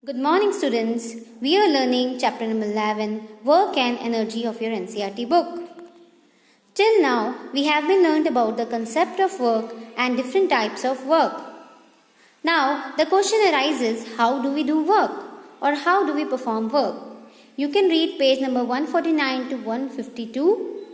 Good morning, students. We are learning chapter number 11, Work and Energy of your NCERT book. Till now, we have been learned about the concept of work and different types of work. Now, the question arises, how do we do work or how do we perform work? You can read page number 149 to 152,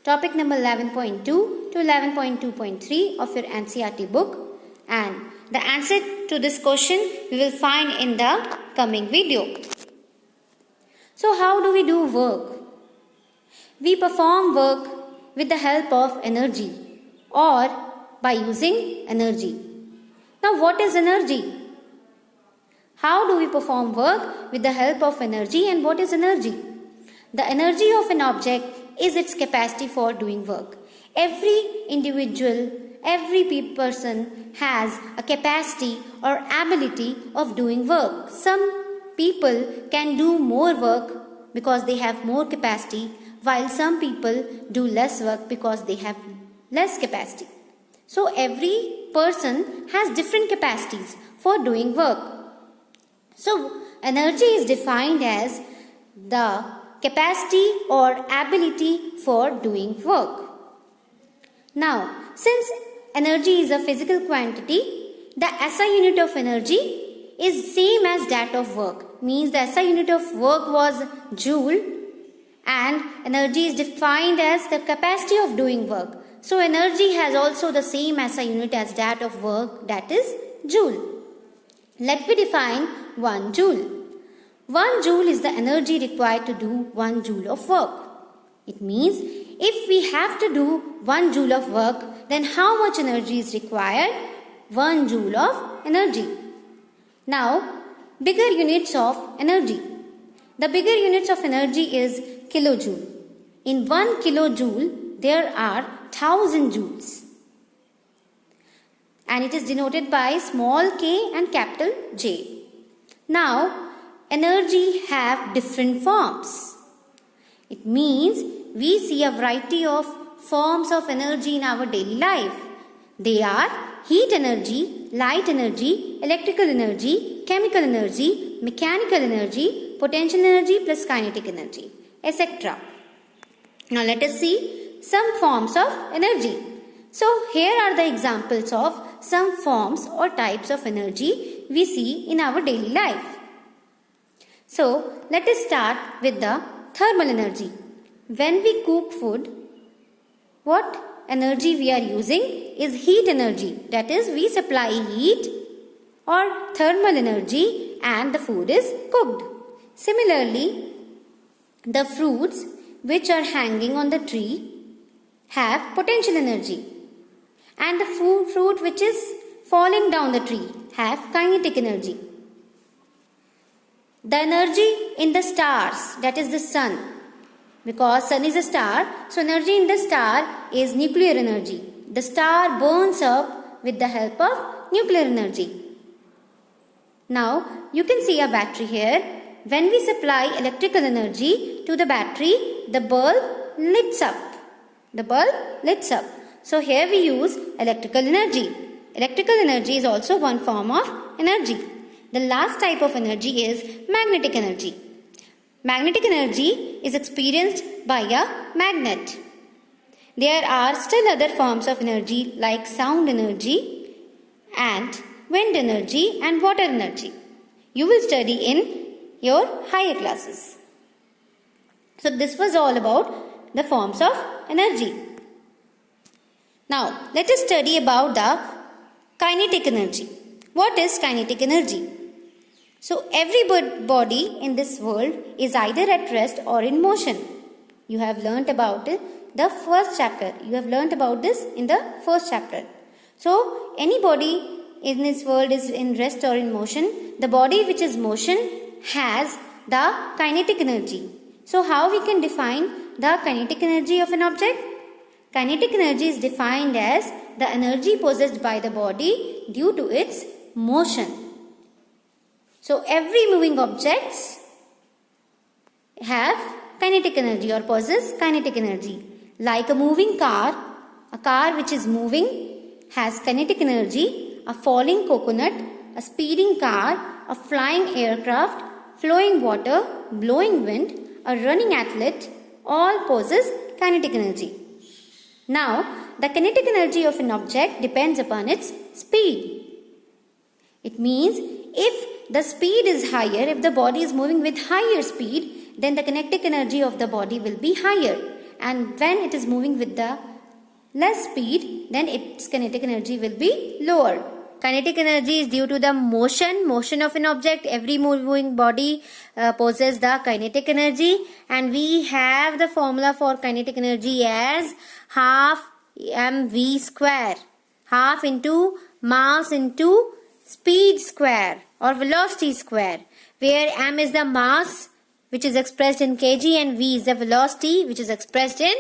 topic number 11.2 to 11.2.3 of your NCERT book, and the answer to this question we will find in the coming video. So how do we do work? We perform work with the help of energy or by using energy. Now what is energy? How do we perform work with the help of energy, and what is energy? The energy of an object is its capacity for doing work. Every individual, every person has a capacity or ability of doing work. Some people can do more work because they have more capacity, while some people do less work because they have less capacity. So every person has different capacities for doing work. So energy is defined as the capacity or ability for doing work. Now, since energy is a physical quantity, the SI unit of energy is same as that of work. Means the SI unit of work was joule, and energy is defined as the capacity of doing work. So energy has also the same SI unit as that of work, that is joule. Let me define 1 joule. 1 joule is the energy required to do 1 joule of work. It means if we have to do 1 joule of work, then how much energy is required? 1 joule of energy. Now, bigger units of energy. The bigger units of energy is kilojoule. In 1 kilojoule, there are 1000 joules. And it is denoted by small k and capital J. Now, energy have different forms. It means we see a variety of forms of energy in our daily life. They are heat energy, light energy, electrical energy, chemical energy, mechanical energy, potential energy plus kinetic energy, etc. Now let us see some forms of energy. So here are the examples of some forms or types of energy we see in our daily life. So let us start with the thermal energy. When we cook food, what energy we are using is heat energy. That is, we supply heat or thermal energy and the food is cooked. Similarly, the fruits which are hanging on the tree have potential energy, and the fruit which is falling down the tree have kinetic energy. The energy in the stars, that is the sun, because sun is a star, so energy in the star is nuclear energy. The star burns up with the help of nuclear energy. Now, you can see a battery here. When we supply electrical energy to the battery, the bulb lights up. The bulb lights up. So here we use electrical energy. Electrical energy is also one form of energy. The last type of energy is magnetic energy. Magnetic energy is experienced by a magnet. There are still other forms of energy like sound energy and wind energy and water energy. You will study in your higher classes. So this was all about the forms of energy. Now let us study about the kinetic energy. What is kinetic energy? So every body in this world is either at rest or in motion. You have learnt about it the first chapter. You have learnt about this in the first chapter. So any body in this world is in rest or in motion. The body which is motion has the kinetic energy. So how we can define the kinetic energy of an object? Kinetic energy is defined as the energy possessed by the body due to its motion. So every moving objects have kinetic energy or possess kinetic energy. Like a moving car, a car which is moving has kinetic energy. A falling coconut, a speeding car a flying aircraft, flowing water, blowing wind, a running athlete, all possess kinetic energy. Now, the kinetic energy of an object depends upon its speed. It means if the speed is higher, if the body is moving with higher speed, then the kinetic energy of the body will be higher. And when it is moving with the less speed, then its kinetic energy will be lower. Kinetic energy is due to the motion of an object. Every moving body possesses the kinetic energy, and we have the formula for kinetic energy as half mv square. Half into mass into speed square or velocity square, where m is the mass which is expressed in kg and v is the velocity which is expressed in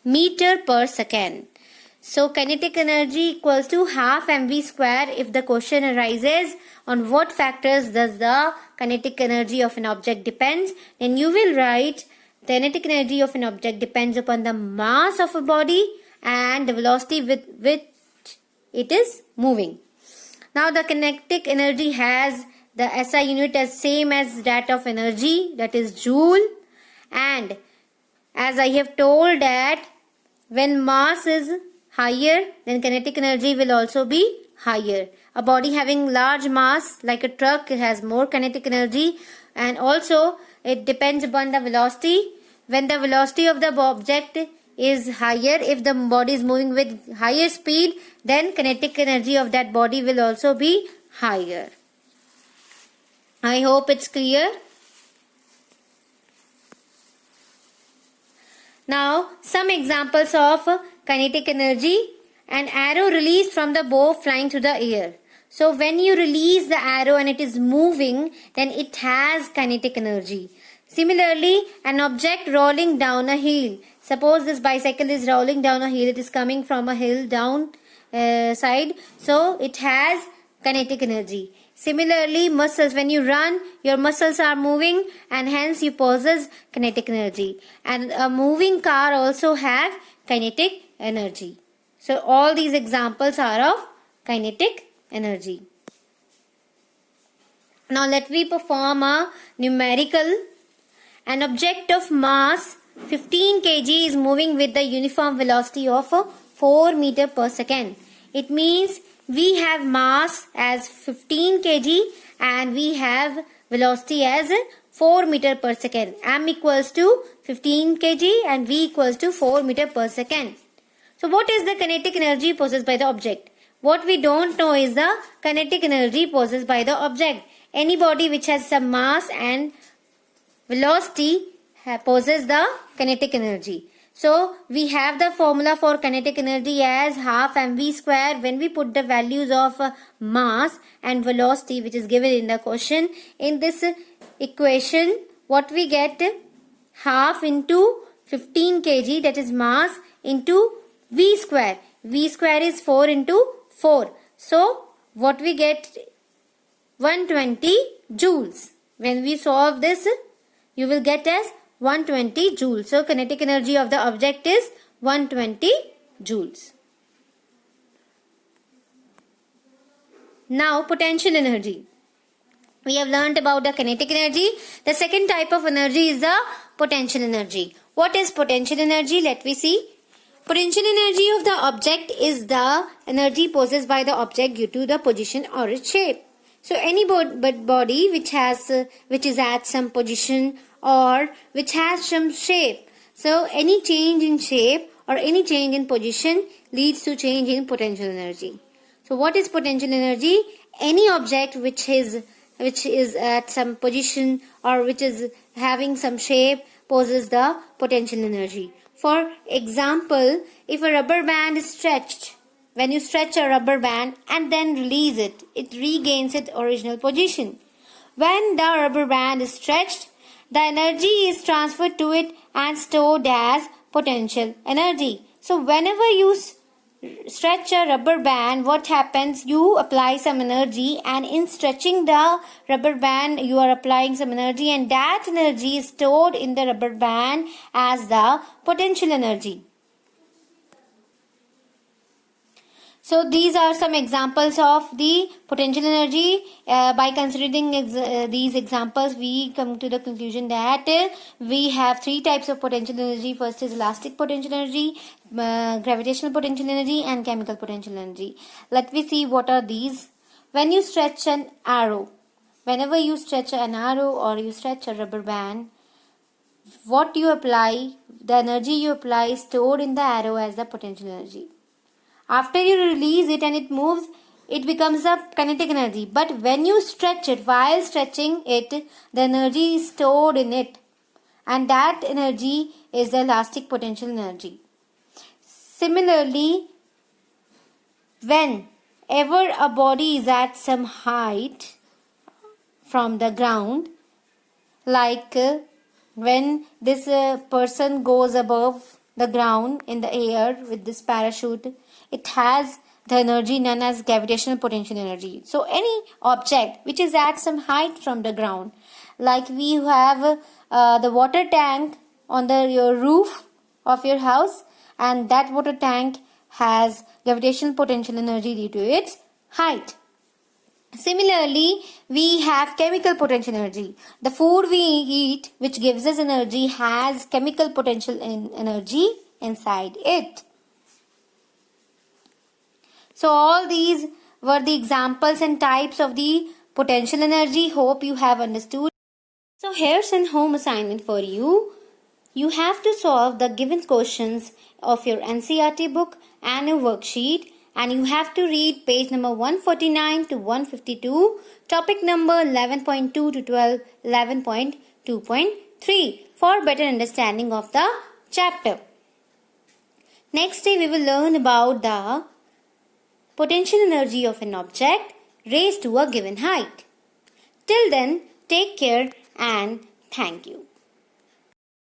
meter per second. So kinetic energy equals to half mv square. If the question arises on what factors does the kinetic energy of an object depends, then you will write the kinetic energy of an object depends upon the mass of a body and the velocity with which it is moving. Now the kinetic energy has the SI unit as same as that of energy, that is joule, and as I have told that when mass is higher, then kinetic energy will also be higher. A body having large mass like a truck has more kinetic energy, and also it depends upon the velocity. When the velocity of the object is higher, if the body is moving with higher speed, then kinetic energy of that body will also be higher. I hope it's clear. Now, some examples of kinetic energy. An arrow released from the bow flying through the air. So, when you release the arrow and it is moving, then it has kinetic energy. Similarly, an object rolling down a hill. Suppose this bicycle is rolling down a hill. It is coming from a hill down side. So, it has kinetic energy. Similarly, muscles, when you run, your muscles are moving and hence you possess kinetic energy. And a moving car also has kinetic energy. So, all these examples are of kinetic energy. Now, let me perform a numerical. An object of mass 15 kg is moving with the uniform velocity of 4 meter per second. It means we have mass as 15 kg and we have velocity as 4 meter per second. M equals to 15 kg and V equals to 4 meter per second. So what is the kinetic energy possessed by the object? What we don't know is the kinetic energy possessed by the object. Any body which has some mass and velocity possesses the kinetic energy. So we have the formula for kinetic energy as half mv square. When we put the values of mass and velocity which is given in the question, in this equation what we get, half into 15 kg, that is mass, into v square. V square is 4 into 4. So what we get, 120 joules. When we solve this, you will get as 120 joules. So kinetic energy of the object is 120 joules. Now potential energy. We have learnt about the kinetic energy. The second type of energy is the potential energy. What is potential energy? Let me see. Potential energy of the object is the energy possessed by the object due to the position or its shape. So any body which is at some position or which has some shape. So any change in shape or any change in position leads to change in potential energy. So what is potential energy? Any object which is at some position or which is having some shape possesses the potential energy. For example, if a rubber band is stretched, when you stretch a rubber band and then release it, it regains its original position. When the rubber band is stretched, the energy is transferred to it and stored as potential energy. So whenever you stretch a rubber band, what happens? You apply some energy, and in stretching the rubber band, you are applying some energy, and that energy is stored in the rubber band as the potential energy. So these are some examples of the potential energy. By considering these examples, we come to the conclusion that we have three types of potential energy. First is elastic potential energy, gravitational potential energy, and chemical potential energy. Let me see what are these. When you stretch an arrow, whenever you stretch an arrow or you stretch a rubber band, what you apply, the energy you apply is stored in the arrow as the potential energy. After you release it and it moves, it becomes a kinetic energy. But when you stretch it, while stretching it, the energy is stored in it. And that energy is the elastic potential energy. Similarly, whenever a body is at some height from the ground, like when this person goes above the ground in the air with this parachute, it has the energy known as gravitational potential energy. So any object which is at some height from the ground, like we have the water tank on your roof of your house, and that water tank has gravitational potential energy due to its height. Similarly, we have chemical potential energy. The food we eat which gives us energy has chemical potential energy inside it. So all these were the examples and types of the potential energy. Hope you have understood. So here's an home assignment for you. You have to solve the given questions of your NCERT book and your worksheet, and you have to read page number 149 to 152, topic number 11.2 to 11.2.3 for better understanding of the chapter. Next day we will learn about the potential energy of an object raised to a given height. Till then, take care and thank you.